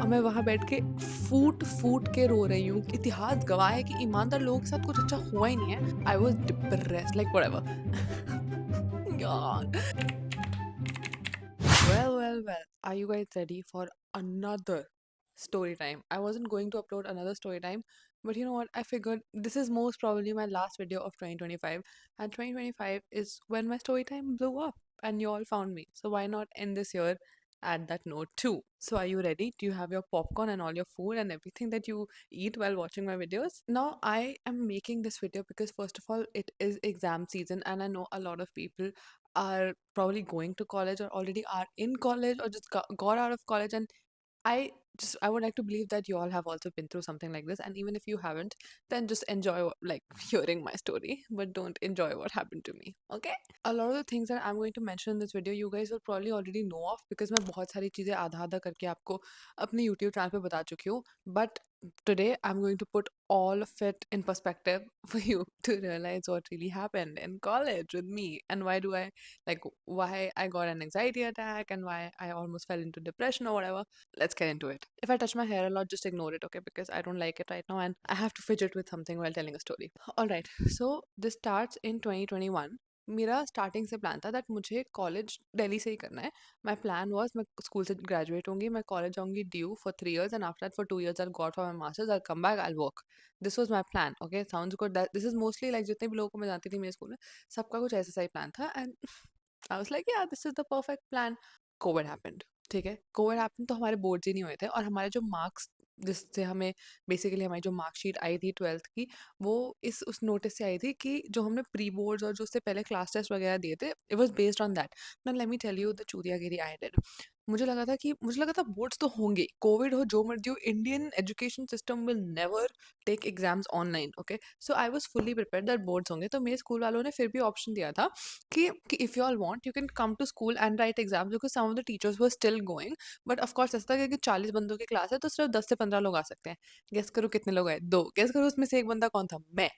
मैं वहाँ बैठ के फूट-फूट के रो रही हूँ। इतिहास गवाह है कि ईमानदार लोगों के साथ कुछ अच्छा हुआ ही नहीं है। I was depressed like whatever यार। Well. Are you guys ready for another story time? I wasn't going to upload another story time, but you know what? I figured this is most probably my last video of 2025, and 2025 is when my story time blew up and you all found me. So why not end this year at that note too? So are you ready? Do you have your popcorn and all your food and everything that you eat while watching my videos? Now I am making this video because first of all, it is exam season, and I know a lot of people are probably going to college or already are in college or just got out of college, and I would like to believe that you all have also been through something like this, and even if you haven't, then just enjoy like hearing my story, but don't enjoy what happened to me. Okay, a lot of the things that I'm going to mention in this video you guys will probably already know of because मैं बहुत सारी चीज़ें आधा आधा करके आपको अपने YouTube channel पे बता चुकी हूँ, but today I'm going to put all of it in perspective for you to realize what really happened in college with me and why I got an anxiety attack and why I almost fell into depression or whatever. Let's get into it. If I touch my hair a lot, just ignore it, okay? Because I don't like it right now and I have to fidget with something while telling a story. Alright, so this starts in 2021. मेरा starting से plan था that मुझे college Delhi से ही करना है. My plan was मैं school से graduate होंगी, मैं कॉलेज जाऊंगी due for 3 years and after that for 2 years I got for my masters, I come back, I work. This was my plan. Okay, sounds good. This is mostly like जितने भी लोगों को मैं जानती थी मेरे स्कूल में, सबका कुछ ऐसा ही प्लान था. एंड आई वाज लाइक या this is the perfect plan. Covid happened. ठीक है, कोविड हैपेंड तो हमारे बोर्ड्स ही नहीं हुए थे और हमारे जो मार्क्स जिससे हमें बेसिकली हमारी जो मार्कशीट आई थी 12th की, वो इस उस नोटिस से आई थी कि जो हमने प्री बोर्ड्स और जो उससे पहले क्लास टेस्ट वगैरह दिए थे, it was based on that. Now let me tell you the चूतियागिरी आई डिड. मुझे लगा था बोर्ड्स तो होंगे, कोविड हो जो मर्जी हो, Indian education system will never take exams online. Okay, so I was fully prepared that boards होंगे. तो मेरे स्कूल वालों ने फिर भी ऑप्शन दिया था कि if you all want you can come to school and write exams because some of the teachers were still going. But of course ऐसा था कि 40 बंदों की क्लास है तो सिर्फ 10 से 15 लोग आ सकते हैं. गेस करो कितने लोग आए? 2. गेस करो उसमें से एक बंदा कौन था? मैं.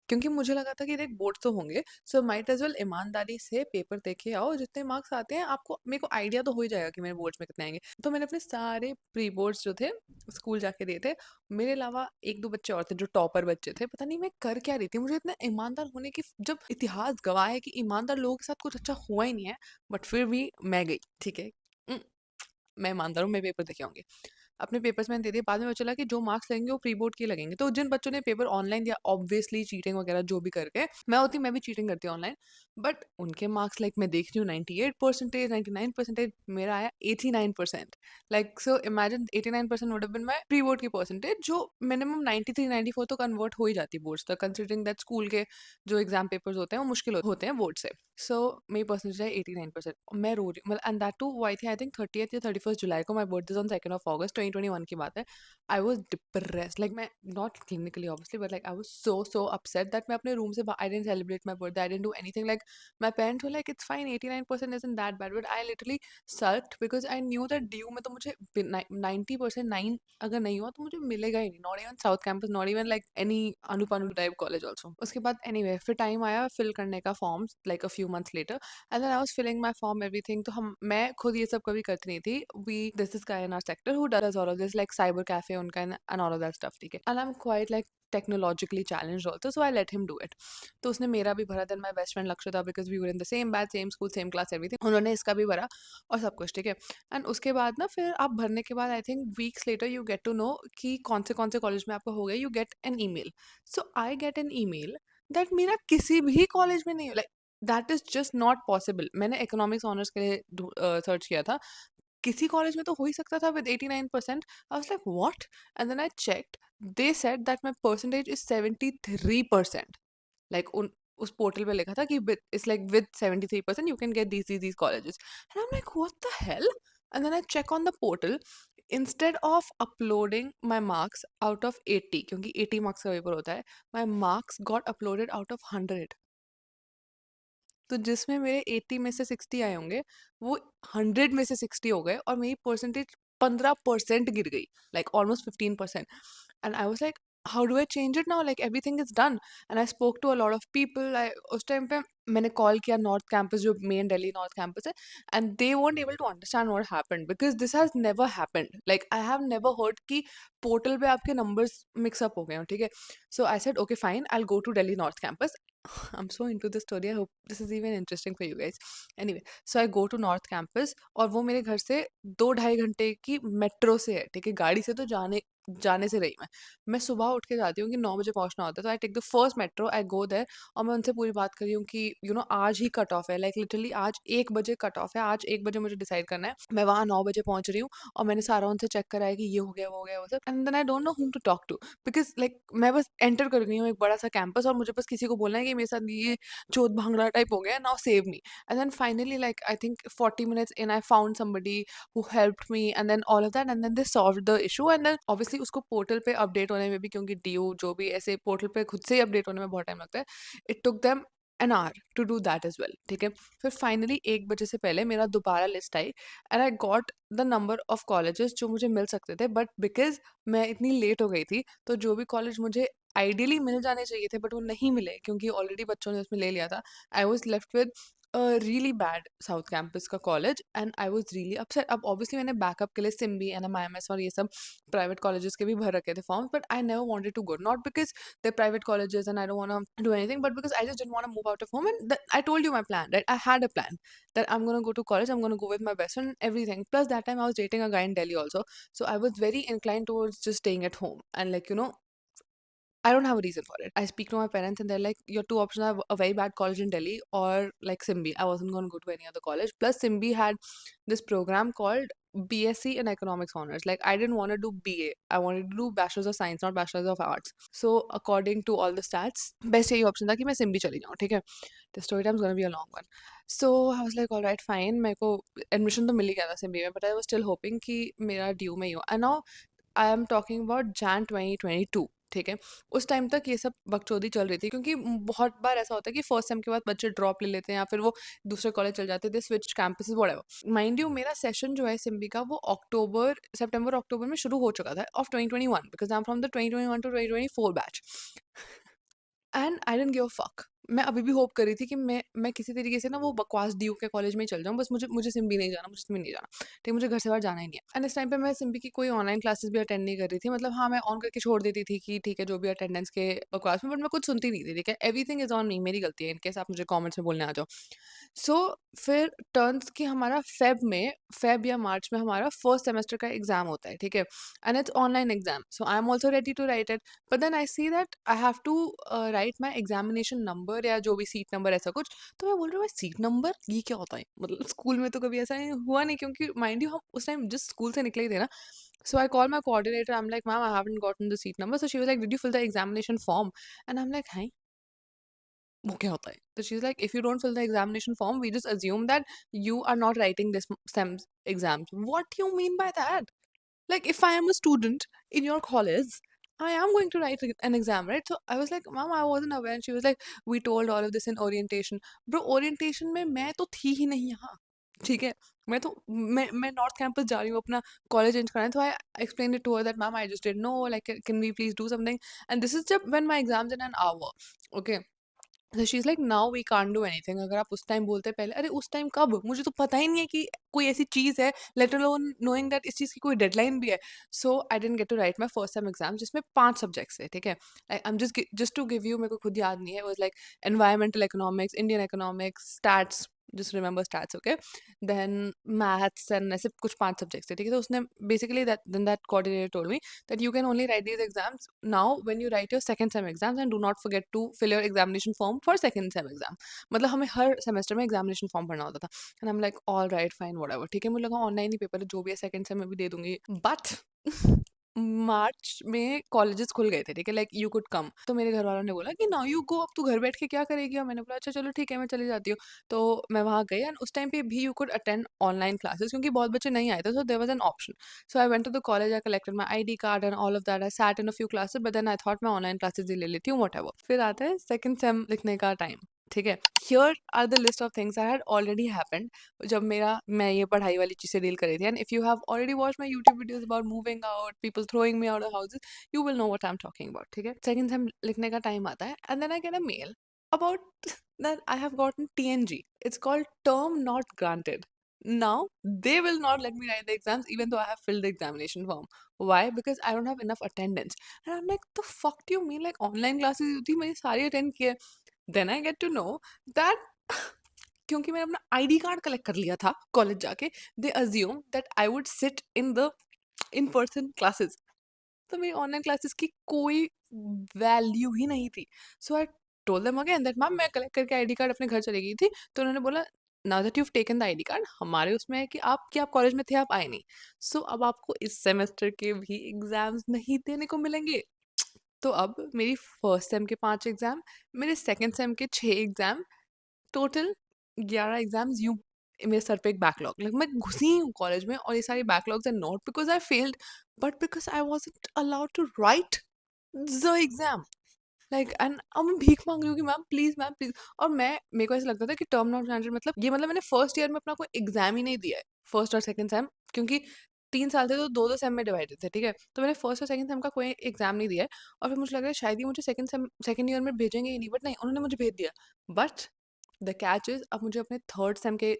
क्योंकि मुझे लगा था कि देख बोर्ड्स तो होंगे, सो माइट एज वेल ईमानदारी से पेपर देके आओ, जितने मार्क्स आते हैं आपको, मेरे को आइडिया तो हो ही जाएगा कि मेरे बोर्ड्स में कितने आएंगे. तो मैंने अपने सारे प्री बोर्ड्स जो थे स्कूल जाके दिए थे. मेरे अलावा एक दो बच्चे और थे जो टॉपर बच्चे थे. पता नहीं मैं कर क्या रही थी, मुझे इतना ईमानदार होने की, जब इतिहास गवाह है कि ईमानदार लोगों के साथ कुछ अच्छा हुआ ही नहीं है, बट फिर भी मैं गई. ठीक है, मैं ईमानदार हूँ, मैं पेपर देके आऊंगी. अपने पेपर्स मैंने दे दिए. बाद में पता चला कि जो मार्क्स लगेंगे वो प्री बोर्ड के लगेंगे. तो जिन बच्चों ने पेपर ऑनलाइन दिया, ऑब्वियसली चीटिंग वगैरह जो भी करके, मैं भी चीटिंग करती ऑनलाइन. बट उनके मार्क्स लाइक मैं देख रही हूँ 98%, 99%, मेरा आया 89%. Like so imagine 89% would have been my pre board की परसेंटेज, जो मिनिमम 93 94 तो कन्वर्ट हो ही जाती बोर्ड्स तक, कंसिडरिंग दैट स्कूल के जो एग्जाम पेपर्स होते हैं वो मुश्किल होते हैं बोर्ड से. सो मेरी परसेंटेज है 89%. मैं रो रही हूँ मतलब, एंड दैट टू आई थी आई थिंक 30th या 31st जुलाई को. My birthday on 2nd of August 2021 की बात है. आई वॉज डिप्रेस्ड, लाइक मैं not clinically obviously, but like I was so upset that मैं अपने रूम से I didn't celebrate my birthday, I didn't do anything. Like my parents were like it's fine, 89% is in that bad, but I literally sulked because I knew that DU में तो मुझे 90% 9 अगर नहीं हुआ तो मुझे मिलेगा ही नहीं. Not even south campus, not even like any अनुपानु टाइप कॉलेज ऑल्सो. उसके बाद एनीवे फिर टाइम आया फिल करने का forms like a few months later, and then I was filling my form everything. तो मैं खुद ये सब कभी करती नहीं थी. We this is guy in our sector who does all of this like cyber cafe उनका and all of that stuff. ठीक है, and I am quite like technologically challenged also, so I let him do it. तो उसने मेरा भी भरा. Then my best friend Lakshya because we were in the same batch, same school, same class, everything, उन्होंने इसका भी भरा और सब कुछ. ठीक है, एंड उसके बाद ना फिर आप भरने के बाद I think weeks later you get to know कि कौन से कॉलेज में आपका हो गया. You get an email. So I get an email that मेरा किसी भी कॉलेज में नहीं, like that is just not possible. मैंने इकोनॉमिक्स ऑनर्स के लिए सर्च किया था, किसी कॉलेज में तो हो ही सकता था with 89%. I was like what, and then I checked, they said that my percentage is 73%. Like उन उस पोर्टल पे लिखा था कि it's like with 73% you can get these colleges. And I'm like what the hell. And then I check on the portal, instead of uploading my marks out of 80, क्योंकि 80 marks का paper होता है, my marks got uploaded out of 100. तो जिसमें मेरे 80 में से 60 आए होंगे, वो 100 में से 60 हो गए और मेरी परसेंटेज 15% गिर गई, like almost 15%. And I was like how do I change it now? Like everything is done. And I spoke to a lot of people. I उस time पे मैंने call किया North Campus, जो main Delhi North Campus है, and they weren't able to understand what happened because this has never happened. Like I have never heard कि portal पे आपके numbers mix up हो गए हो, ठीक है? So I said okay fine, I'll go to Delhi North Campus. I'm so into this story. I hope this is even interesting for you guys. Anyway, so I go to North Campus और वो मेरे घर से 2-2.5 घंटे की metro से है, ठीक है? गाड़ी से तो जाने जाने से रही मैं सुबह उठ के जाती हूँ कि 9 बजे पहुँचना होता है, तो I take the first metro, I go there और मैं उनसे पूरी बात कर रही हूँ कि आज ही कट ऑफ है, लाइक लिटरली आज 1 बजे कट ऑफ है, आज 1 बजे मुझे डिसाइड करना है। मैं वहाँ 9 बजे पहुँच रही हूँ और मैंने सारा उनसे चेक करा है कि ये हो गया, वो हो गया, वो सब, and then I don't know whom to talk to because like मैं बस एंटर कर गई हूँ एक बड़ा-सा कैंपस और मुझे बस किसी को बोलना है कि मेरे साथ ये चोट-भांगड़ा टाइप हो गया है, now save me. And then finally like I think 40 minutes in I found somebody who helped me and then all of that and then they solved the issue and then obviously उसको portal पे update होने में भी क्योंकि due जो भी ऐसे portal पे खुद से ही अपडेट होने में बहुत टाइम लगता है it took them an hour to do that as well, ठीक है। फिर फाइनली 1 बजे से पहले मेरा दोबारा list I and I got the number of colleges जो मुझे मिल सकते थे बट बिकॉज मैं इतनी लेट हो गई थी तो जो भी कॉलेज मुझे आइडियली मिल जाने चाहिए थे बट वो नहीं मिले क्योंकि ऑलरेडी बच्चों ने उसमें ले लिया था। I was left with really bad south campus का college and I was really upset. अब ऑब्वियसली मैंने बैकअप के लिए सिम्बी एनएमआईएमएस और ये सब प्राइवेट कॉलेजेस के भी भर रखे थे forms but I never wanted to go not because they private colleges and I don't want to do anything but because I just didn't want to move out of home and I told you my plan right I had a plan that I'm going to go to college, I'm going to go with my best friend and everything. Plus that time I was dating a guy in Delhi also, so I was very inclined towards just staying at home and like I don't have a reason for it. I speak to my parents and they're like, your two options are a very bad college in Delhi or like Simbi. I wasn't going to go to any other college. Plus, Simbi had this program called BSc in Economics Honors. Like, I didn't want to do BA. I wanted to do Bachelor's of Science, not Bachelor's of Arts. So, according to all the stats, best यही option था कि मैं Simbi चली जाऊँ, ठीक है? The story time is going to be a long one. So, I was like, all right, fine. मेरे को admission तो मिल ही गया था Simbi में, but I was still hoping कि मेरा due में ही हो. And now, I am talking about Jan 2022, ठीक है। उस टाइम तक ये सब बकचोदी चल रही थी क्योंकि बहुत बार ऐसा होता है कि फर्स्ट सेम के बाद बच्चे ड्रॉप ले लेते हैं या फिर वो दूसरे कॉलेज चल जाते थे, switch campuses whatever. Mind you मेरा सेशन जो है सिम्बी का वो सितंबर अक्टूबर में शुरू हो चुका था of 2021 because I am from the 2021 to 2024 batch and I didn't give a fuck. मैं अभी भी होप कर रही थी कि मैं किसी तरीके से ना वो बकवास डी के कॉलेज में ही चल जाऊँ, बस मुझे सिम्बी नहीं जाना, मुझे सिम्बी नहीं जाना, ठीक, मुझे घर से बाहर जाना ही नहीं है। एंड इस टाइम पे मैं सिम्बी की कोई ऑनलाइन क्लासेस भी अटेंड नहीं कर रही थी, मतलब हाँ मैं ऑन करके छोड़ देती थी कि ठीक है जो भी अटेंडेंस के बकवास में, बट मैं कुछ सुनती नहीं थी, ठीक है। एवरीथिंग इज ऑन मी, मेरी गलती है, इनकेस आप मुझे कॉमेंट्स में बोलने आ जाओ। सो फिर टर्न्स कि हमारा फेब या मार्च में हमारा फर्स्ट सेमेस्टर का एग्जाम होता है, ठीक है, and it's online exam, so I am also ready to write it. But then I see that I have to write my examination number या जो भी सीट नंबर ऐसा कुछ। तो मैं बोल रही हूँ सीट नंबर ये क्या होता है, मतलब स्कूल में तो कभी ऐसा हुआ नहीं क्योंकि माइंड यू हम उस टाइम जिस स्कूल से निकले ही थे ना। So I called my coordinator. I'm like, ma'am, I haven't gotten the seat number. So she was like, did you fill the examination form? And I'm like, hey, वो क्या होता है? So she's like, if you don't fill the examination form, we just assume that you are not writing this SEM's exams. What do you mean by that? Like, if I am a student in your college, I am going to write an exam, right? So I was like, Mom, I wasn't aware. And she was like, we told all of this in orientation. Bro, orientation में मैं तो थी ही नहीं यहाँ, ठीक है। मैं north campus जा रही हूँ अपना कॉलेज चेंज कराने, तो I explain it to her that ma'am I just did no, like can we please do something, and this is जब when my exams in an hour, okay. तो she is like now we can't do anything. अगर आप उस time बोलते पहले, अरे उस time कब? मुझे तो पता ही नहीं है कि कोई ऐसी चीज़ है, लेट अलोन नोइंग दैट इस चीज़ की कोई डेडलाइन भी है। So I didn't get to write my first sem exam जिसमें 5 सब्जेक्ट्स थे, ठीक है। I am just to give you, मेरे को खुद याद नहीं है, it was like environmental economics, Indian economics, stats, just remember stats, okay, then maths and ऐसे कुछ 5 सब्जेक्ट्स थे, ठीक है। तो उसने basically that coordinator told me that you can only write these exams now when you write your second sem exams and do not forget to fill your examination form for second sem exam। मतलब हमें हर semester में examination form भरना होता था and I am like all right fine whatever, ठीक है। मुझे लगा ऑनलाइन ही पेपर है, जो भी है सेकंड सेम में भी दे दूंगी, बट मार्च में कॉलेजेस खुल गए थे, ठीक है, लाइक यू कुड कम। तो मेरे घर वालों ने बोला कि नाउ यू गो, अब तू घर बैठ के क्या करेगी, और मैंने बोला अच्छा चलो ठीक है मैं चली जाती हूँ। तो मैं वहाँ गई एंड उस टाइम पे भी you could attend online classes क्योंकि बहुत बच्चे नहीं आए थे, so there was an option. So I went to the college, I collected my ID card and all of that, I sat in a few classes, but then I thought मैं online classes ही ले लेती हूँ whatever. फिर आता है second sem लिखने का टाइम, ठीक है, here are the list of things I had already happened जब मैं ये पढ़ाई वाली चीज़ें डील कर रही थी. And if you have already watch my YouTube videos about moving out, people throwing me out of houses, you will know what I am talking about. ठीक है, सेकंड सेम लिखने का टाइम आता है and then I get a mail about that I have gotten TNG. It's called term not granted. Now they will not let me write the exams even though I have filled the examination form. Why? Because I don't have enough attendance. And I'm like, the fuck do you mean? Like online classes होती मैंने सारी attend किए. Then I get to know that क्योंकि मैंने अपना ID card collect कर लिया था कॉलेज जाके, they assume that I would sit in the in person classes. तो मेरी ऑनलाइन क्लासेस की कोई वैल्यू ही नहीं थी. So I told them again that ma'am मैं कलेक्ट करके आईडी कार्ड अपने घर चली गई थी. तो उन्होंने बोला now that you taken the ID card, हमारे उसमें है कि आप कॉलेज में थे, आप आए नहीं. सो अब आपको इस सेमेस्टर के भी एग्जाम्स नहीं देने को मिलेंगे. तो अब मेरी फर्स्ट सेम के 5 एग्जाम, मेरे सेकेंड सेम के 6 एग्जाम, टोटल 11 एग्जाम्स यूं मेरे सर पे एक बैकलॉग. लाइक मैं घुसी हूँ कॉलेज में और ये सारी backlogs are not because I failed but because I wasn't allowed to write the exam. Like and अब मैं भीख मांग रही हूँ कि मैम प्लीज. और मेरे को ऐसा लगता था कि टर्म नॉट ग्रांटेड मतलब मैंने फर्स्ट ईयर में अपना कोई एग्जाम ही नहीं दिया है, फर्स्ट और सेकंड सेम, क्योंकि 3 साल थे तो दो दो सेम में डिवाइडेड थे. ठीक है, तो मैंने फर्स्ट और सेकंड सेम का कोई एग्जाम नहीं दिया है. और फिर मुझे लग रहा है शायद ही मुझे सेकंड ईयर में भेजेंगे ही नहीं, बट नहीं, उन्होंने मुझे भेज दिया. बट द कैच इज अब मुझे अपने थर्ड सेम के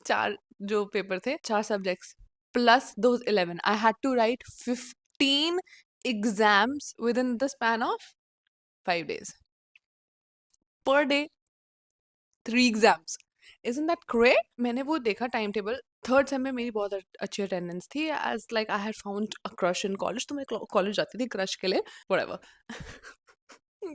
4 जो पेपर थे, 4 subjects plus those 11, I had to write 15 exams within the span of 5 days. Per day, 3 exams. Isn't that great? मैंने वो देखा टाइम टेबल. थर्ड सेम में मेरी बहुत अच्छी अटेंडेंस थी, as like I had found a crush in college. तो मैं कॉलेज जाती थी क्रश के लिए, व्हाटएवर.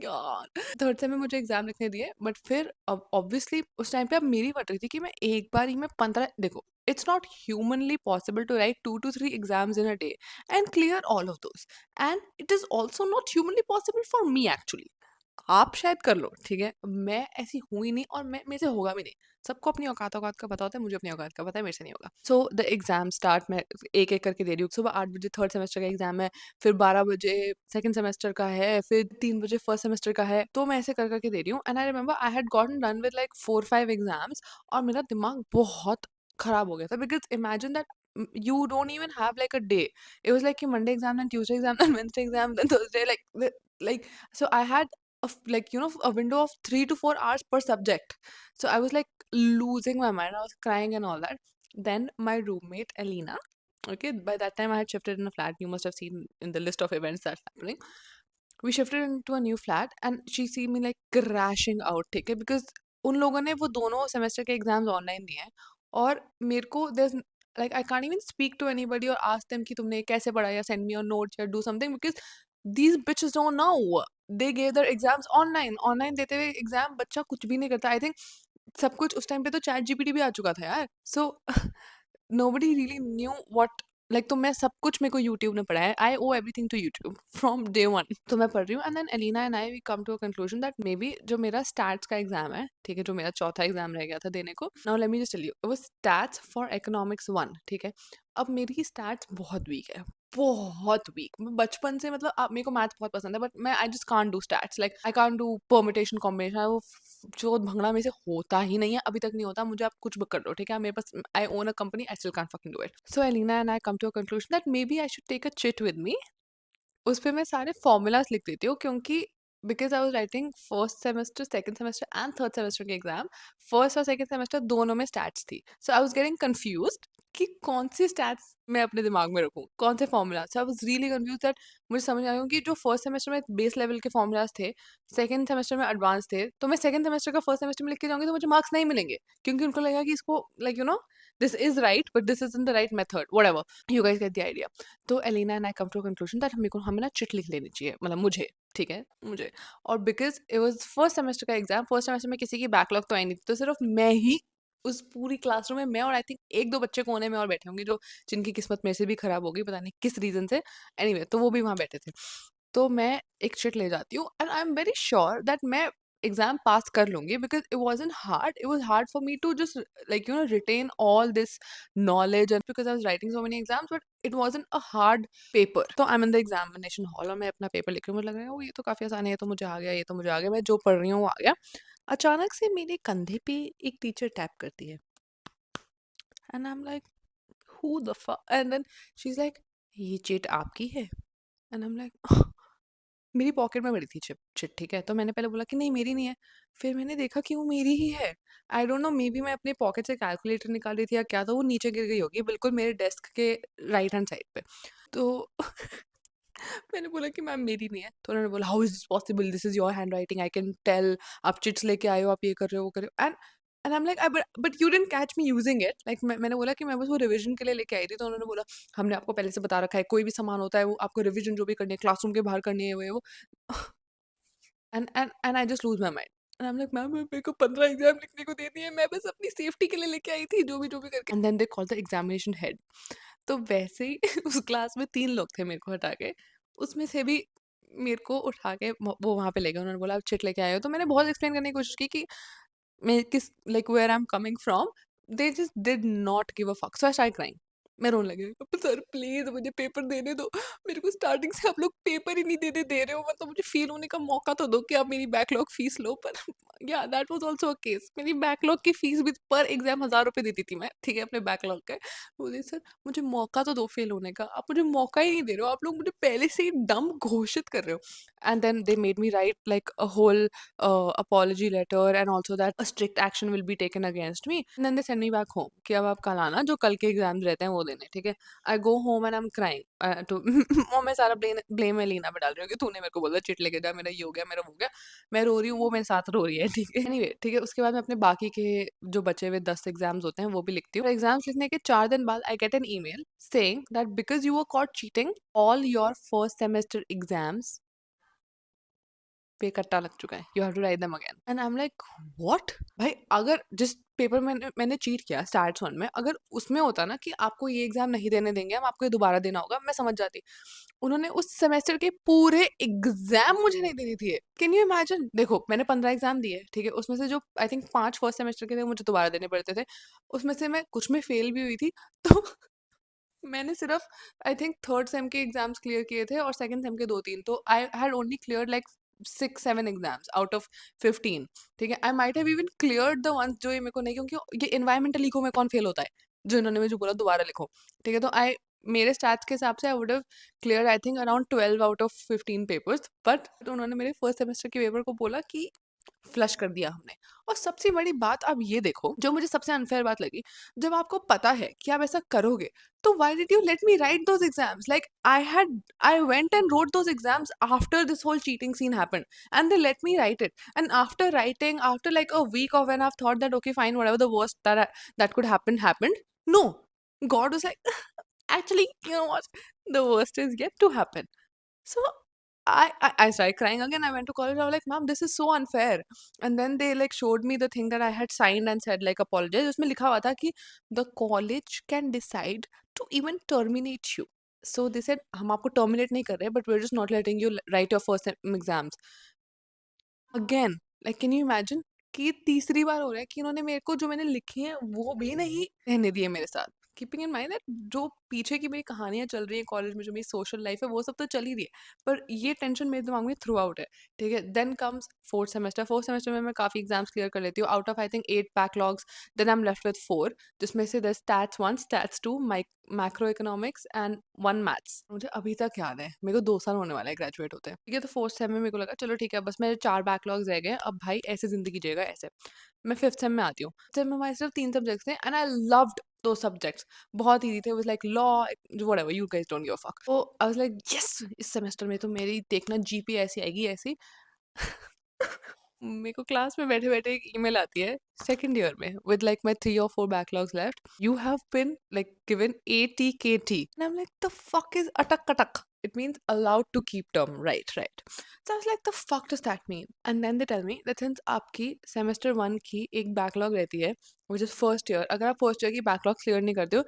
यार थर्ड सेम में मुझे एग्जाम लिखने दिए, बट फिर अब ऑब्वियसली उस टाइम पे अब मेरी पड़ रही थी कि मैं एक बार ही में 15, देखो it's not humanly possible to write 2 to 3 exams in a day and clear all of those. And it is also not humanly possible for me actually. आप शायद कर लो, ठीक है, मैं ऐसी हूँ ही नहीं और मैं मेरे से होगा भी नहीं. सबको अपनी औकात औकात का पता होता है, मुझे अपनी औकात का पता है, मेरे से नहीं होगा. सो द एग्जाम स्टार्ट, मैं एक एक करके दे रही हूँ. सुबह 8 बजे थर्ड सेमेस्टर का एग्जाम है, फिर 12 बजे सेकंड सेमेस्टर का है, फिर 3 बजे फर्स्ट सेमेस्टर का है. तो मैं ऐसे कर करके दे रही हूँ. And I remember I had gotten done with like 4-5 exams और मेरा दिमाग बहुत खराब हो गया था. Because imagine that you don't even have like a day. It was like Monday exam, then Tuesday exam, then Wednesday exam, then Thursday, like so I had like a window of 3 to 4 hours per subject. So I was like losing my mind, I was crying and all that. Then my roommate Alina, okay, by that time I had shifted in a flat, you must have seen in the list of events that's happening. We shifted into a new flat and she see me like crashing out, ठीक है, because उन लोगों ने वो दोनों semester के exams online दिए हैं और मेरे को there's like I can't even speak to anybody or ask them कि तुमने कैसे पढ़ा या send me your notes या do something, because these bitches don't know. They gave their exams online देते हुए एग्जाम बच्चा कुछ भी नहीं करता. आई थिंक सब कुछ उस टाइम पे तो चैट जीपीटी भी आ चुका था यार. सो nobody really knew what, लाइक तो मैं सब कुछ मेरे को यूट्यूब ने पढ़ाया. I owe everything to YouTube from day one. तो मैं पढ़ रही हूँ and then Elina and I we come to a conclusion that may be जो मेरा स्टैट्स का एग्जाम है, ठीक है, जो मेरा चौथा एग्जाम रह गया था देने को, now let me just tell you, वो स्टैट्स फॉर इकोनॉमिक्स 1. ठीक है, अब मेरी स्टैट्स बहुत वीक है, बहुत वीक. मैं बचपन से मतलब मेरे को मैथ बहुत पसंद है बट मैं I just can't do stats. Like I can't do permutation combination, वो चौथ भंगड़ा मेरे से होता ही नहीं है, अभी तक नहीं होता. मुझे आप कुछ भी कर लो, ठीक है, मेरे पास I own a company, I still can't fucking do it. So Elina and I come to a conclusion that may be I should take a chit with me. उस पे मैं सारे फॉर्मूलाज लिख देती हूँ क्योंकि because I was writing first semester, second semester and third semester के exam. First और सेकंड सेमेस्टर दोनों में स्टैट्स थी. So I was getting confused कि कौन सी स्टैट्स मैं अपने दिमाग में रखूँ, कौन से formula. So I was really confuse that मुझे समझ आया कि जो फर्स्ट सेमेस्टर में बेस लेवल के फॉर्मूलाज थे, सेकंड सेमेस्टर में एडवांस थे, तो मैं सेकंड सेमेस्टर का फर्स्ट सेमेस्टर में लिख के जाऊंगी तो मुझे मार्क्स नहीं मिलेंगे क्योंकि उनको लगेगा कि इसको like this is right but this is in the right method, whatever you guys get the idea. तो Elina and I come to conclusion that हमें ना चिट लिख लेनी चाहिए, मतलब मुझे, ठीक है, मुझे. और because it was first semester का एग्जाम, फर्स्ट सेमेस्टर में किसी की बैकलॉग तो आई नहीं थी, तो सिर्फ मैं ही उस पूरी क्लासरूम में, मैं और आई थिंक एक दो बच्चे कोने में और बैठे होंगे जो जिनकी किस्मत मेरे से भी खराब हो गई पता नहीं किस रीजन से. एनीवे तो वो भी वहाँ बैठे थे. तो मैं एक चिट ले जाती हूँ and I am very sure that मैं एग्जाम पास कर लूंगी because it wasn't hard, it was hard for me to just like retain all this knowledge and because I was writing so many exams but it wasn't a hard paper. तो I am in the examination hall और मैं अपना paper लिख रही हूँ, मुझे लग रहा है "ओ, ये तो काफी आसान है, ये तो मुझे आ गया, ये तो मुझे आ गया, मैं जो पढ़ रही हूँ वो आ गया." अचानक से मेरे कंधे पे एक टीचर टैप करती है and I am like who the fuck, and then she's like ये चिट आपकी है एंड आई एम लाइक मेरी पॉकेट में पड़ी थी चिप चिट, ठीक है, तो मैंने पहले बोला कि नहीं मेरी नहीं है, फिर मैंने देखा कि वो मेरी ही है. आई डोंट नो, मे बी मैं अपने पॉकेट से कैलकुलेटर निकाल रही थी या क्या, तो वो नीचे गिर गई होगी बिल्कुल मेरे डेस्क के राइट हैंड साइड पे. तो मैंने बोला कि मैम मेरी नहीं है, तो उन्होंने बोला how is this possible, this is your handwriting, I can tell, आप चिट्स लेके आए हो, आप ये कर रहे हो वो कर रहे हो. And I am like but you didn't catch me using it, like मैंने बोला कि मैं बस वो रिवीजन के लिए लेके आई थी. तो उन्होंने बोला हमने आपको पहले से बता रखा है, कोई भी सामान होता है वो आपको रिवीजन जो भी करनी है क्लासरूम के बाहर करनी है वो. And I just lose my mind and I am like ma'am मेरे को 15 एग्जाम लिखने को दे दिए, मैं बस अपनी सेफ्टी के लिए लेके आई थी जो भी करके. And then they call the examination head. तो वैसे ही उस क्लास में 3 लोग थे मेरे को हटा के, उसमें से भी मेरे को उठा के वो वहाँ पे ले गए. उन्होंने बोला आप चिट लेके आए हो, तो मैंने बहुत एक्सप्लेन करने की कोशिश की कि मैं किस like where I am coming from. They just did not give a fuck, so I start crying. मैं रोने लगी, सर प्लीज मुझे पेपर देने दो, मेरे को स्टार्टिंग से आप लोग पेपर ही नहीं दे रहे हो, मतलब मुझे फील होने का मौका तो दो कि आप मेरी बैकलॉग फीस लो. पर या that was also a case, मेरी बैकलॉग की फीस भी पर एग्जाम 1000 रुपए देती थी मैं, ठीक है, अपने बैकलॉग के. बोले सर मुझे मौका तो दो फेल होने का, आप मुझे मौका ही नहीं दे रहे हो, आप लोग मुझे पहले से ही डम घोषित कर रहे हो. And then they made me write like a whole apology letter and also that a strict action will be taken against me, and then they send me back home कि अब आप कल आना, जो कल के एग्जाम रहते हैं वो देने, ठीक है. I go home and I am crying तो और मैं सारा ब्लेम एलिना पे डाल रही हूँ कि तूने मेरे को बोला चिट लेके जा, मेरा ये हो गया, मेरा वो हो गया, मैं रो रही हूँ, वो मेरे साथ रो रही है, ठीक है. एनीवे ठीक है, उसके बाद मैं अपने बाकी के जो बचे हुए 10 एग्जाम्स होते हैं वो भी लिखती हूँ. एग्जाम्स लिखने के 4 दिन बाद I get an email saying that because you were caught cheating all your first semester exams पे कट्टा लग चुका है, you have to write them again. And I am like what भाई, अगर जिस पेपर में मैंने चीट किया स्टैट्स 1 में, अगर उसमें होता ना कि आपको ये एग्जाम नहीं देने देंगे हम, आपको ये दोबारा देना होगा, मैं समझ जाती. उन्होंने उस सेमेस्टर के पूरे एग्जाम मुझे नहीं देनी थी. कैन यू इमेजिन, देखो मैंने 15 एग्जाम दिए, ठीक है, उसमें से जो आई थिंक 5 फर्स्ट सेमेस्टर के थे मुझे दोबारा देने पड़ते थे, उसमें से मैं कुछ में फेल भी हुई थी. तो मैंने सिर्फ आई थिंक थर्ड सेम के एग्जाम्स क्लियर किए थे और सेकंड सेम के 2-3, तो I had only clear like 6-7 exams out of 15, ठीक है. I might have even cleared the ones जो ये मेरे को नहीं, क्योंकि ये एनवायरमेंटल इको में कौन फेल होता है, जो इन्होंने मुझे बोला दोबारा लिखो, ठीक है. तो आई मेरे स्टैट्स के हिसाब से I would have clear I think around 12 out of 15 papers, but उन्होंने मेरे फर्स्ट सेमेस्टर के पेपर को बोला कि फ्लश कर दिया हमने. और सबसे बड़ी बात आप ये देखो, जो मुझे सबसे अनफेयर बात लगी, जब आपको पता है कि आप ऐसा करोगे, तो why did you let me write those exams? Like I went and wrote those exams after this whole cheating scene happened, and they let me write it. And after writing, after like a week of when I've thought that okay fine, whatever the worst that could happen happened. No, God was like, actually, you know what? The worst is yet to happen. So I started crying again. I went to college. I was like, "Mom, this is so unfair." And then they like showed me the thing that I had signed and said like apologize. उसमें लिखा हुआ था कि the college can decide to even terminate you. So they said हम आपको terminate नहीं कर रहे, but we're just not letting you write your first sem exams. Again, like can you imagine कि ये तीसरी बार हो रहा है कि इन्होंने मेरे को जो मैंने लिखे हैं वो भी नहीं रहने दिए मेरे साथ. कीपिंग इन माइंड दैट जो पीछे की मेरी कहानियाँ चल रही हैं कॉलेज में, जो मेरी सोशल लाइफ है वो सब तो चल ही रही है, पर ये टेंशन मेरे दिमाग में थ्रू आउट है, ठीक है. देन कम्स फोर्थ सेमेस्टर में मैं काफ़ी एग्जाम्स क्लियर कर लेती हूँ. Out of I think 8 backlogs, then I am left with 4, जिसमें से the stats 1, stats 2, macro economics and 1 maths. मुझे अभी तक याद है, मेरे को 2 साल होने वाला है ग्रेजुएट होते हैं, ठीक है. तो फोर्थ सेम में मेरे को लगा चलो ठीक है, बस मेरे 4 बैकलॉग्स रह गए, अब भाई ऐसे जिंदगी जिएगा ऐसे. मैं फिफ्थ सेम में आती हूँ. सेम में हमारे सिर्फ 3 सब्जेक्ट्स थे एंड आई लव्ड दो सब्जेक्ट्स, बहुत ईजी थे. Was like law, whatever, you guys don't give a fuck. तो आई वाज लाइक यस, इस सेमेस्टर में तो मेरी देखना जीपी ऐसी आएगी ऐसी. मेरे को क्लास में बैठे बैठे एक ईमेल आती है सेकंड ईयर में with like my 3 or 4 backlogs left, you have been like given ATKT and I am like the fuck is अटक कटक, it means allowed to keep term, right. So I was like the fuck does that mean? And then they tell me that since आपकी semester 1 की एक backlog रहती है which is first year, अगर आप first year की backlog clear नहीं करते हो,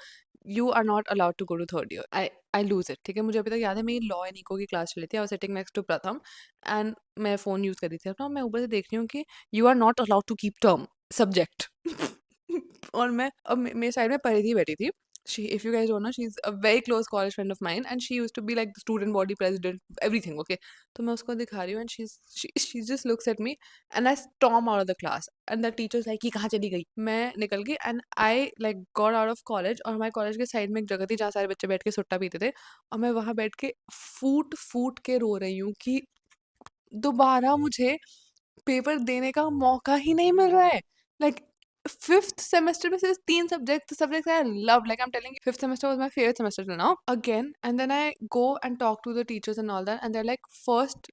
you are not allowed to go to third year. I lose it, ठीक है? मुझे अभी तक याद है मेरी लॉ एंड इको की क्लास चली थी, I was sitting next to Pratham and मैं फ़ोन यूज़ कर रही थी अपना, मैं ऊपर से देख रही हूँ कि you are not allowed to keep term subject और मैं अब मेरे साइड में परिधि बैठी थी। She if you guys don't know she is a very close college friend of mine and she used to be like the student body president everything, okay? तो मैं उसको दिखा रही हूँ and she just looks at me and I storm out of the class and the teacher is like, "ये कहाँ चली गई?" मैं निकल गई and I like got out of college और हमारे कॉलेज के साइड में एक जगह थी जहाँ सारे बच्चे बैठ के सुट्टा पीते थे और मैं वहाँ बैठ के फूट-फूट के रो रही हूँ कि दोबारा मुझे पेपर देने का मौका ही नहीं मिल रहा है। लाइक 5th सेमेस्टर में सिर्फ 3 subjects I loved, like I'm telling you, 5th semester was my favorite semester till now. Again, and then I go and talk to the teachers and all that, and they're like, first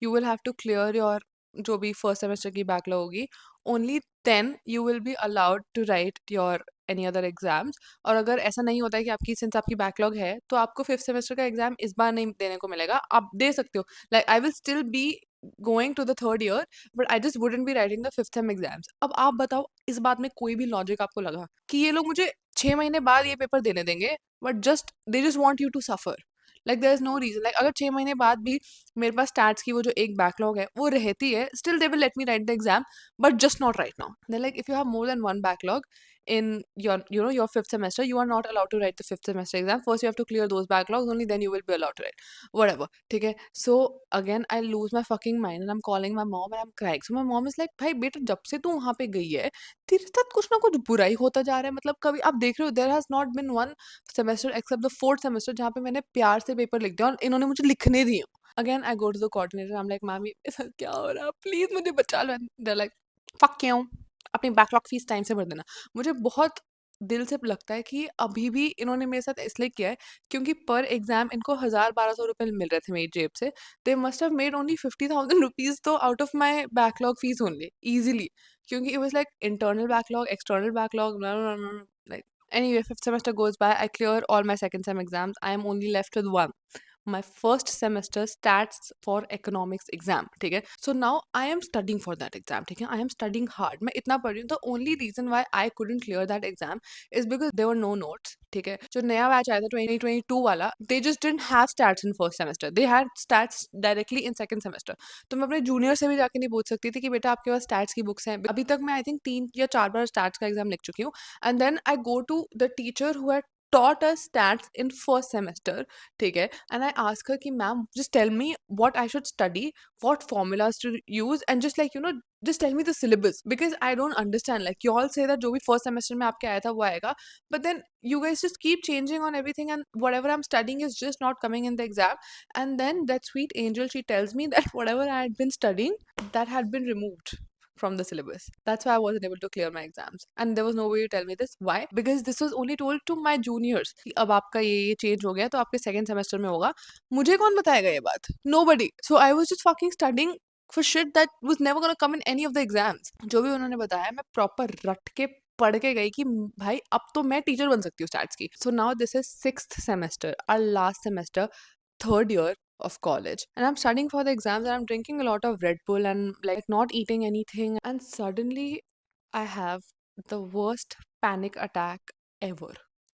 you will have to clear your जो भी first semester की backlog होगी, only then you will be allowed to write your any other exams. और अगर ऐसा नहीं होता है कि आपकी सिंस आपकी बैकलॉग है तो आपको 5th सेमेस्टर का एग्जाम इस बार नहीं देने को मिलेगा, आप दे सकते हो। Like I will still be going to the third year but I just wouldn't be writing the 5th sem exams. अब आप बताओ इस बात में कोई भी लॉजिक आपको लगा कि ये लोग मुझे 6 महीने बाद ये पेपर देने देंगे but just they just want you to suffer. Like there is no reason, like अगर 6 महीने बाद भी मेरे पास स्टैट्स की वो जो एक बैकलॉग है वो रहती है, still they will let me right the exam but just not right now. They like if you have more than one backlog in your 5th semester, you are not allowed to write the 5th semester exam. First you have to clear those backlogs, only then you will be allowed to write whatever, ठीक है? So again I lose my fucking mind and I'm calling my mom and I'm crying. So my mom is like, भाई बेटा जब से तू वहाँ पे गई है तेरे साथ कुछ ना कुछ बुरा ही होता जा रहा है। मतलब कभी आप देख रहे हो, there has not been one semester except the 4th semester जहाँ पे मैंने प्यार से पेपर लिख दिया और इन्होंने मुझे लिखने दिए। Again I go to the coordinator, I'm like, मामी मेरे साथ क्या हो रहा है, प्लीज मुझे बचा लो। They're like, fuck क्यों, अपनी बैकलॉग फीस टाइम से भर देना। मुझे बहुत दिल से लगता है कि अभी भी इन्होंने मेरे साथ इसलिए किया है क्योंकि पर एग्जाम इनको 1,000-1,200 रुपए मिल रहे थे मेरी जेब से। They must have made only 50,000 rupees तो out of my backlog fees only easily, क्योंकि it was like internal backlog, external backlog, like anyway 5th semester goes by, I clear all my second sem exams, I am only left with one, my first semester stats for economics exam, ठीक है? So now I am studying for that exam, ठीक है? I am studying hard, मैं इतना पढ़ रही हूँ। the only reason why I couldn't clear that exam is because there were no notes, ठीक है? जो नया बैच आया था 2022 वाला, they just didn't have stats in first semester, they had stats directly in second semester। तो मैं अपने जूनियर से भी जाके नहीं पूछ सकती थी कि बेटा आपके पास स्टैट्स की बुक्स हैं। अभी तक मैं आई थिंक 3 या 4 बार स्टैट्स का एग्जाम लिख चुकी हूँ and then I go to the teacher who had taught us stats in first semester, ठीक है? And I ask her कि ma'am just tell me what I should study, what formulas to use and just like just tell me the syllabus because I don't understand, like you all say that जो भी first semester में आपके आया था वो आएगा but then you guys just keep changing on everything and whatever I'm studying is just not coming in the exam, and then that sweet angel, she tells me that whatever I had been studying that had been removed from the syllabus. That's why I wasn't able to clear my exams. And there was no way to tell me this. Why? Because this was only told to my juniors. कि अब आपका ये change हो गया तो आपके second semester में होगा। मुझे कौन बताएगा ये बात? Nobody. So I was just fucking studying for shit that was never gonna come in any of the exams. जो भी उन्होंने बताया मैं प्रॉपर रट के पढ़ के गई कि भाई अब तो मैं टीचर बन सकती हूँ स्टैट्स की। So now this is 6th semester, our last semester, third year of college, and I'm studying for the exams and I'm drinking a lot of Red Bull and like not eating anything, and suddenly I have the worst panic attack ever,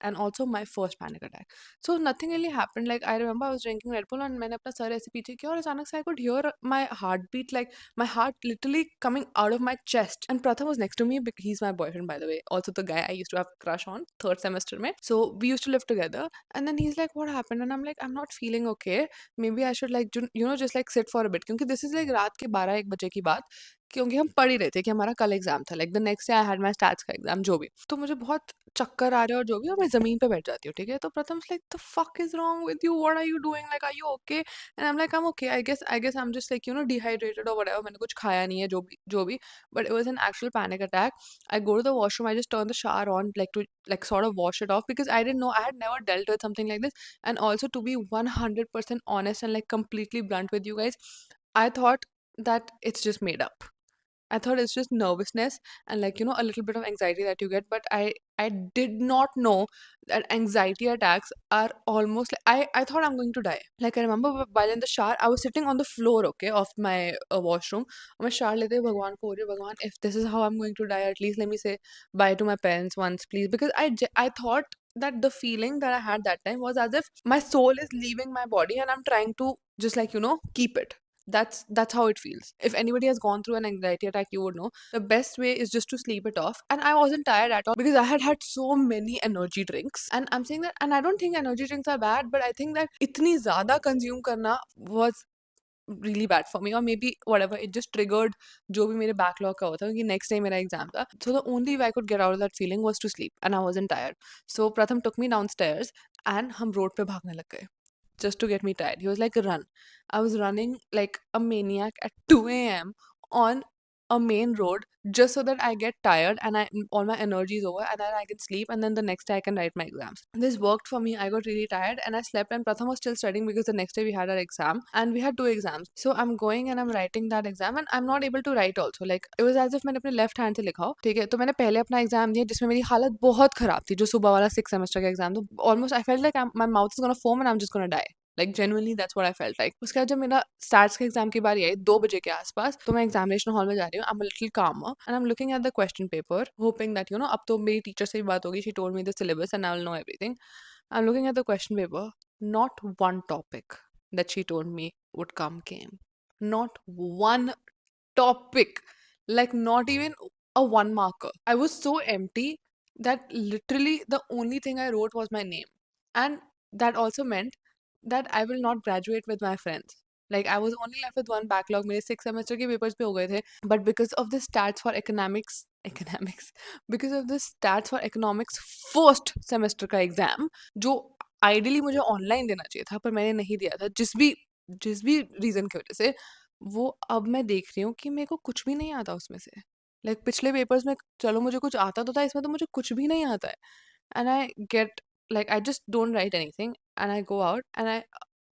and also my first panic attack. So nothing really happened, like I remember I was drinking Red Bull and मैंने अपना sir ऐसे पीछे किया और अचानक से I could hear my heartbeat, like my heart literally coming out of my chest, and Pratham was next to me because he's my boyfriend, by the way, also the guy I used to have crush on third semester में. So we used to live together and then he's like, what happened? And I'm like, I'm not feeling okay, maybe I should like just like sit for a bit, क्योंकि this is like रात के 12-1 बजे की बात, क्योंकि हम पढ़ ही रहे थे कि हमारा कल एग्जाम था, like the next day I had my stats का एग्जाम जो भी। तो मुझे बहुत चक्कर आ रहे और जो भी, और मैं ज़मीन पे बैठ जाती हूँ, ठीक है? तो Pratham like, the fuck is wrong with you, what are you doing, like are you okay? And I am like, I am okay, I guess I am just like dehydrated और व्हाटएवर, मैंने कुछ खाया नहीं है जो भी but it was an actual panic attack. I go to the washroom, I just turn the shower on like to like sort of wash it off because I didn't know, I had never dealt with something like this. And also, to be 100% honest and like completely blunt with you guys, I thought that it's just made up. I thought it's just nervousness and like a little bit of anxiety that you get, but I did not know that anxiety attacks are almost like I thought I'm going to die. Like I remember while in the shower, I was sitting on the floor, okay, of my washroom. और मैं shower लेते हुए भगवान को हो रही हूँ, भगवान, if this is how I'm going to die, at least let me say bye to my parents once, please, because I thought that the feeling that I had that time was as if my soul is leaving my body and I'm trying to just like, keep it. That's how it feels. If anybody has gone through an anxiety attack, you would know the best way is just to sleep it off. And I wasn't tired at all because I had had so many energy drinks. And I'm saying that, and I don't think energy drinks are bad, but I think that itni zyada consume karna was really bad for me, or maybe whatever, it just triggered जो भी मेरे backlog का हुआ था कि next day मेरा exam था. So the only way I could get out of that feeling was to sleep, and I wasn't tired. So Pratham took me downstairs and हम road पे भागने लग गए just to get me tired. He was like, run. I was running like a maniac at 2 a.m. on a main road just so that I get tired and all my energy is over and then I can sleep and then the next day I can write my exams. This worked for me. I got really tired and I slept, and Pratham was still studying because the next day we had our exam and we had 2 exams. So I'm going and I'm writing that exam and I'm not able to write also. Like it was as if मैंने अपने left hand से लिखा हो. ठीक है, तो मैंने पहले अपना एग्जाम दिया जिसमें मेरी हालत बहुत खराब थी, जो सुबह वाला 6 सेमेस्टर का एग्जाम. तो almost I felt like my mouth is gonna foam and I am just gonna die. Like genuinely that's what I felt like. उसके बाद जब मेरा स्टैट्स के एग्जाम की बारी आई 2 बजे के आसपास, तो मैं एग्जामिनेशन हॉल में जा रही हूँ. आई एम अ लिटिल कामर and I am looking at the question paper hoping that अब तो मेरी टीचर से भी बात होगी. She told me the syllabus and I will know everything. I am looking at the question paper. Not one topic that she told me would come came. Not one topic. Like not even a one marker. I was so empty that literally the only thing I wrote was my name. And that also meant that I will not graduate with my friends. Like I was only left with one backlog. मेरे 6 semester के papers पे हो गए थे. But because of the stats for economics, because of the stats for economics first semester का exam, जो ideally मुझे online देना चाहिए था पर मैंने नहीं दिया था जिस भी reason की वजह से, वो अब मैं देख रही हूँ कि मेरे को कुछ भी नहीं आता उसमें से. लाइक पिछले पेपर्स में चलो मुझे कुछ आता तो था, इसमें तो मुझे कुछ भी नहीं आता है. And I get like I just don't write anything and I go out and I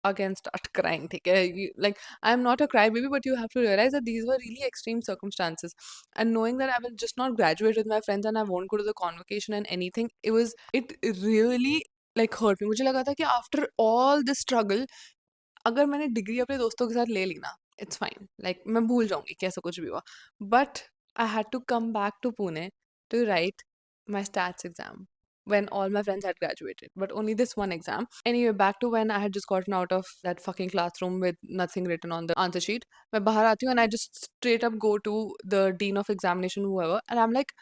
again start crying. ठीक है, like I'm not a crybaby, but you have to realize that these were really extreme circumstances, and knowing that I will just not graduate with my friends and I won't go to the convocation and anything, it really like hurt me. मुझे लगा था कि after all this struggle, अगर मैंने degree अपने दोस्तों के साथ ले ली ना, इट्स फाइन. लाइक मैं भूल जाऊंगी कि ऐसा कुछ भी हुआ. But I had to come back to Pune to write my stats exam when all my friends had graduated, but only this one exam. Anyway, back to when I had just gotten out of that fucking classroom with nothing written on the answer sheet. मैं बाहर आती हूँ and I just straight up go to the dean of examination, whoever, and I'm like,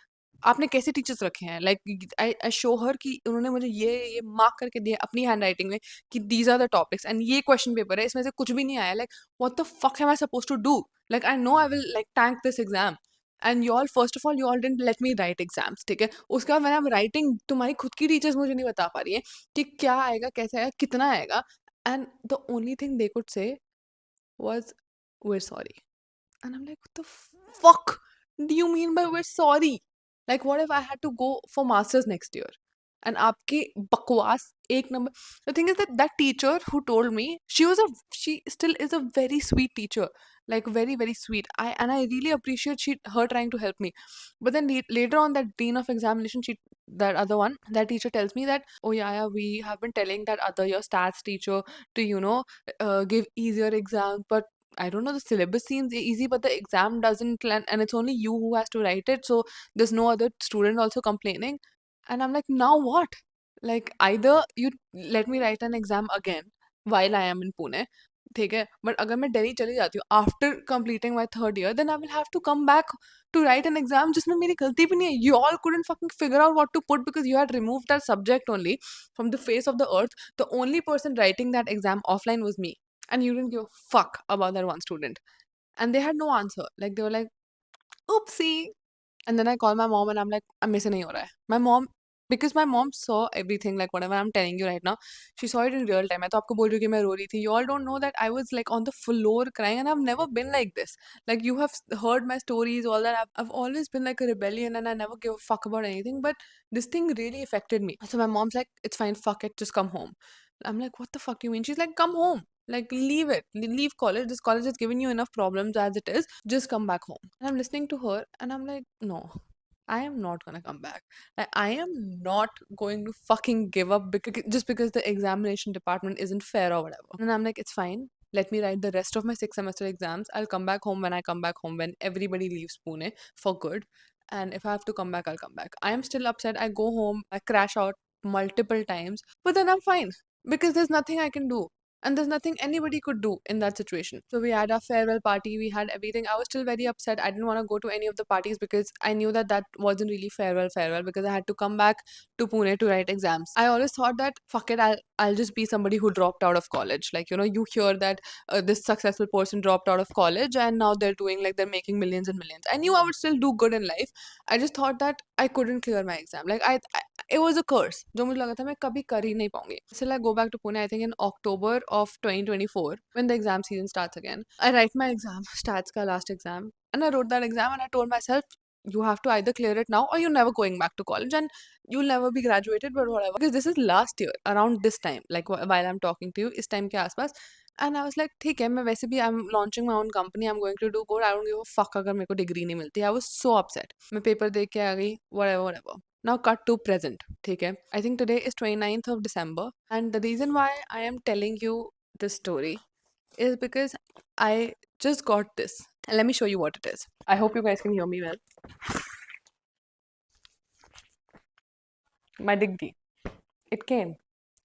आपने कैसे teachers रखे हैं? Like I show हर कि उन्होंने मुझे ये मार्क करके दिया अपनी हैंड राइटिंग में कि these are the topics and ये क्वेश्चन पेपर है, इसमें से कुछ भी नहीं आया. Like what the fuck am I suppose to do? Like I know I will like tank this exam and you all first of all you all didn't let me write exams. ठीक है, उसके बाद मैंने writing, तुम्हारी खुद की teachers मुझे नहीं बता पा रही है कि क्या आएगा, कैसे आएगा, कितना आएगा. And the only thing they could say was we're sorry. And I'm like, what the fuck do you mean by we're sorry? Like, what if I had to go for masters next year? And आपकी बकवास एक number. The thing is that that teacher who told me, she still is a very sweet teacher, like very very sweet. I really appreciate her trying to help me. But then later on, that dean of examination, that other one, that teacher tells me that, oh yeah, we have been telling that other your stats teacher to give easier exams, but I don't know, the syllabus seems easy, but the exam doesn't, and it's only you who has to write it. So there's no other student also complaining. And I'm like, now what? Like, either you let me write an exam again while I am in Pune, ठीक है, but अगर मैं दिल्ली चली जाती हूँ after completing my third year, then I will have to come back to write an exam जिसमें मेरी गलती भी नहीं है. You all couldn't fucking figure out what to put because you had removed that subject only from the face of the earth. The only person writing that exam offline was me, and you didn't give a fuck about that one student. And they had no answer. Like they were like, oopsie. And then I call my mom and I'm like, I'm missing nahi ho raha hai. My mom, because my mom saw everything, like whatever I'm telling you right now, she saw it in real time. मैं तो आपको बोल रही हूँ कि मैं रो रही थी. You all don't know that I was like on the floor crying, and I've never been like this. Like you have heard my stories, all that. I've always been like a rebellion and I never give a fuck about anything. But this thing really affected me. So my mom's like, it's fine, fuck it, just come home. I'm like, what the fuck do you mean? She's like, come home. Like, leave it. Leave college. This college has given you enough problems as it is. Just come back home. And I'm listening to her and I'm like, no, I am not gonna come back. Like, I am not going to fucking give up just because the examination department isn't fair or whatever. And I'm like, it's fine. Let me write the rest of my 6 semester exams. I'll come back home when I come back home, when everybody leaves Pune for good. And if I have to come back, I'll come back. I am still upset. I go home, I crash out. multiple times, but then I'm fine because there's nothing I can do. And there's nothing anybody could do in that situation. So we had our farewell party, we had everything. I was still very upset. I didn't want to go to any of the parties because I knew that that wasn't really farewell because I had to come back to Pune to write exams. I always thought that fuck it, I'll just be somebody who dropped out of college. Like, you know, you hear that this successful person dropped out of college and now they're doing like they're making millions and millions. I knew I would still do good in life. I just thought that I couldn't clear my exam. Like it was a curse जो मुझे लगा था मैं कभी कर ही नहीं पाऊंगी. Still I go back to Pune I think in October of 2024 when the exam season starts again. I write my exam, stats ka last exam, and I wrote that exam and I told myself you have to either clear it now or you're never going back to college and you'll never be graduated but whatever because this is last year around this time like while I'm talking to you इस time के आसपास and I was like ठीक है मैं वैसे भी I'm launching my own company I'm going to do good I don't give a fuck अगर मेरे को degree नहीं मिलती I was so upset मैं paper देख के आ गई whatever now cut to present ठीक है I think today is 29th of December and the reason why I am telling you this story is because I just got this and let me show you what it is. I hope you guys can hear me well. My degree. It came.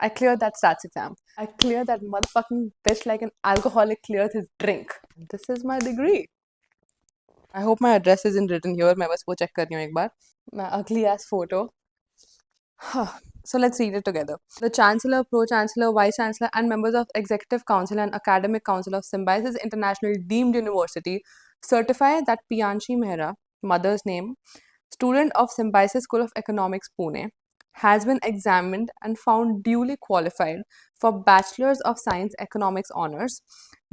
I cleared that stats exam. I cleared that motherfucking bitch like an alcoholic clears his drink. This is my degree. I hope my address isn't written here. मैं बस वो check कर रही हूँ एक बार. My ugly ass photo. So let's read it together. The Chancellor, Pro-Chancellor, Vice-Chancellor and members of Executive Council and Academic Council of Symbiosis International Deemed University certify that Piyanshi Mehra, mother's name, student of Symbiosis School of Economics, Pune, has been examined and found duly qualified for Bachelor's of Science Economics Honours,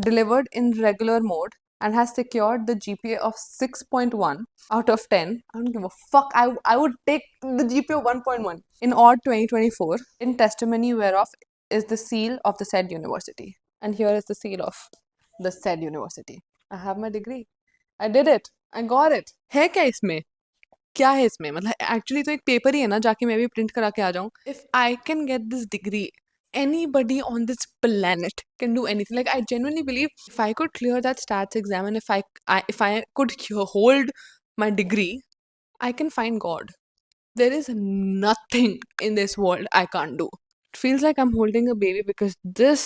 delivered in regular mode, and has secured the GPA of 6.1 out of 10. I don't give a fuck. I would take the GPA of 1.1 in odd 2024, in testimony whereof is the seal of the said university. And here is the seal of the said university. I have my degree. I did it. I got it. है क्या इसमें क्या है इसमें मतलब actually तो एक paper ही है ना जाके मैं भी प्रिंट करा के आ जाऊँ if I can get this degree anybody on this planet can do anything like I genuinely believe if I could clear that stats exam and if I could hold my degree I can find God. There is nothing in this world I can't do. It feels like I'm holding a baby because this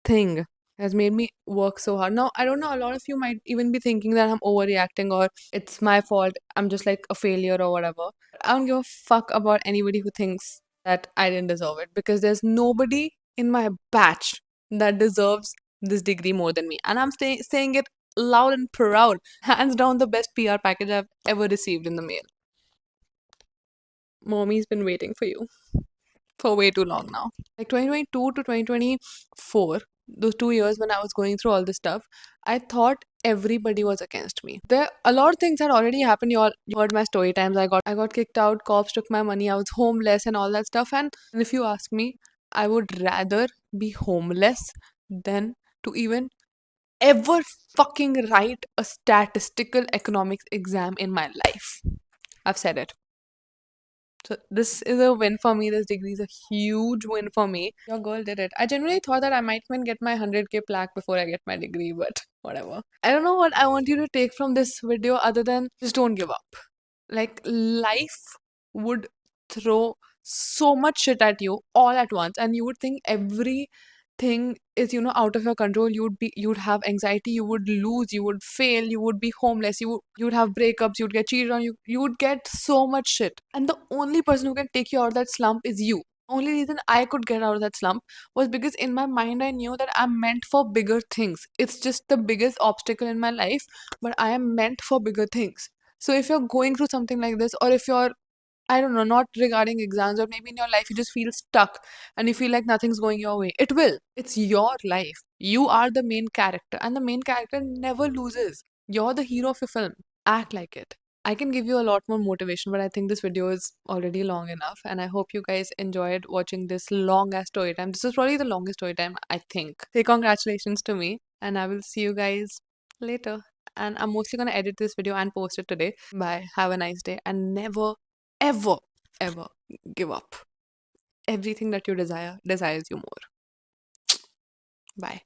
thing has made me work so hard. Now, I don't know, a lot of you might even be thinking that I'm overreacting or it's my fault, I'm just like a failure or whatever. I don't give a fuck about anybody who thinks that I didn't deserve it because there's nobody in my batch that deserves this degree more than me. And I'm saying it loud and proud. Hands down, the best PR package I've ever received in the mail. Mommy's been waiting for you for way too long now. Like 2022 to 2024, those 2 years when I was going through all this stuff, I thought everybody was against me. There a lot of things had already happened. You heard my story times. I got kicked out, cops took my money, I was homeless and all that stuff. And if you ask me, I would rather be homeless than to even ever fucking write a statistical economics exam in my life. I've said it. So this is a win for me. This degree is a huge win for me. Your girl did it. I genuinely thought that I might even get my 100K plaque before I get my degree, but whatever. I don't know what I want you to take from this video other than just don't give up. Like life would throw so much shit at you all at once, and you would think everything is out of your control. You'd have anxiety, you would lose, you would fail, you would be homeless, you would have breakups, you'd get cheated on, you would get so much shit, and the only person who can take you out of that slump is you. Only reason I could get out of that slump was because in my mind I knew that I'm meant for bigger things. It's just the biggest obstacle in my life, but I am meant for bigger things. So if you're going through something like this, or if you're, I don't know, not regarding exams, or maybe in your life you just feel stuck and you feel like nothing's going your way, it will. It's your life. You are the main character, and the main character never loses. You're the hero of your film. Act like it. I can give you a lot more motivation, but I think this video is already long enough, and I hope you guys enjoyed watching this long ass story time. This is probably the longest story time, I think. Say congratulations to me, and I will see you guys later. And I'm mostly gonna edit this video and post it today. Bye. Have a nice day, and never, ever, ever give up. Everything that you desire desires you more. Bye.